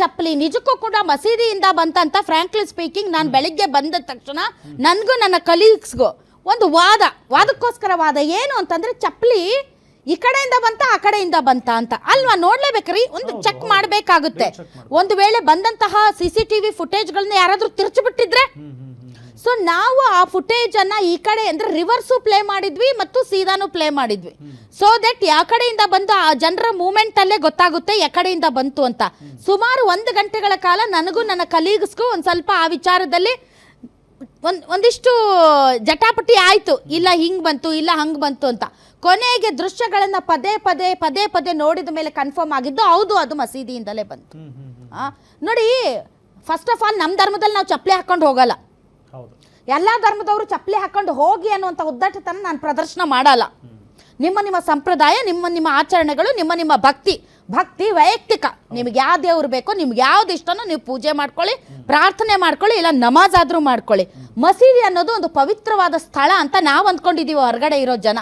ಚಪ್ಪಲಿ ನಿಜಕ್ಕೂ ಕೂಡ ಮಸೀದಿಯಿಂದ ಬಂತಂತ ಫ್ರಾಂಕ್ಲಿ ಸ್ಪೀಕಿಂಗ್ ನಾನು ಬೆಳಿಗ್ಗೆ ಬಂದ ತಕ್ಷಣ ನನಗೂ ನನ್ನ ಕಲೀಗ್ಸ್ಗೂ ಒಂದು ವಾದಕ್ಕೋಸ್ಕರ ವಾದ ಏನು ಅಂತಂದ್ರೆ ಚಪ್ಪಲಿ ಈ ಕಡೆಯಿಂದ ಬಂತ ಆ ಕಡೆಯಿಂದ ಬಂತ ಅಂತ ಅಲ್ವಾ, ನೋಡ್ಲೇಬೇಕ್ರಿ, ಒಂದು ಚೆಕ್ ಮಾಡಬೇಕಾಗುತ್ತೆ. ಒಂದು ವೇಳೆ ಬಂದಂತಹ CCTV ಫುಟೇಜ್ಗಳನ್ನ ಯಾರಾದ್ರೂ ತಿರ್ಚಿಬಿಟ್ಟಿದ್ರೆ, ಸೊ ನಾವು ಆ ಫುಟೇಜ್ ಅನ್ನ ಈ ಕಡೆ ಅಂದ್ರೆ ರಿವರ್ಸು ಪ್ಲೇ ಮಾಡಿದ್ವಿ ಮತ್ತು ಸೀದಾನು ಪ್ಲೇ ಮಾಡಿದ್ವಿ. ಸೊ ದಟ್ ಯಾವ ಕಡೆಯಿಂದ ಬಂದು ಆ ಜನರ ಮೂವ್ಮೆಂಟ್ ಅಲ್ಲೇ ಗೊತ್ತಾಗುತ್ತೆ ಯಾವ ಕಡೆಯಿಂದ ಬಂತು ಅಂತ. ಸುಮಾರು 1 ಗಂಟೆಗಳ ಕಾಲ ನನಗೂ ನನ್ನ ಕಲೀಗ್ಸ್ಗೂ ಒಂದ್ ಸ್ವಲ್ಪ ಆ ವಿಚಾರದಲ್ಲಿ ಒಂದಿಷ್ಟು ಜಟಾಪಟಿ ಆಯ್ತು. ಇಲ್ಲ ಹಿಂಗ್ ಬಂತು, ಇಲ್ಲ ಹಂಗ್ ಬಂತು ಅಂತ. ಕೊನೆಗೆ ದೃಶ್ಯಗಳನ್ನ ಪದೇ ಪದೇ ನೋಡಿದ ಮೇಲೆ ಕನ್ಫರ್ಮ್ ಆಗಿದ್ದು ಹೌದು ಅದು ಮಸೀದಿಯಿಂದಲೇ ಬಂತು. ನೋಡಿ, ಫಸ್ಟ್ ಆಫ್ ಆಲ್ ನಮ್ಮ ಧರ್ಮದಲ್ಲಿ ನಾವು ಚಪ್ಪಲಿ ಹಾಕೊಂಡು ಹೋಗಲ್ಲ. ಎಲ್ಲಾ ಧರ್ಮದವರು ಚಪ್ಪಲಿ ಹಾಕೊಂಡು ಹೋಗಿ ಅನ್ನುವಂಥ ಉದ್ದಟತನ ನಾನು ಪ್ರದರ್ಶನ ಮಾಡಲ್ಲ. ನಿಮ್ಮ ಸಂಪ್ರದಾಯ, ನಿಮ್ಮ ಆಚರಣೆಗಳು, ನಿಮ್ಮ ಭಕ್ತಿ ವೈಯಕ್ತಿಕ. ನಿಮ್ಗೆ ಯಾವ ದೇವ್ರು ಬೇಕೋ, ನಿಮ್ಗೆ ಯಾವ್ದು ಇಷ್ಟನೋ ನೀವು ಪೂಜೆ ಮಾಡ್ಕೊಳ್ಳಿ, ಪ್ರಾರ್ಥನೆ ಮಾಡ್ಕೊಳ್ಳಿ, ಇಲ್ಲ ನಮಾಜ್ ಆದ್ರೂ ಮಾಡ್ಕೊಳ್ಳಿ. ಮಸೀದಿ ಅನ್ನೋದು ಒಂದು ಪವಿತ್ರವಾದ ಸ್ಥಳ ಅಂತ ನಾವು ಅಂದ್ಕೊಂಡಿದೀವಿ ಹೊರಗಡೆ ಇರೋ ಜನ.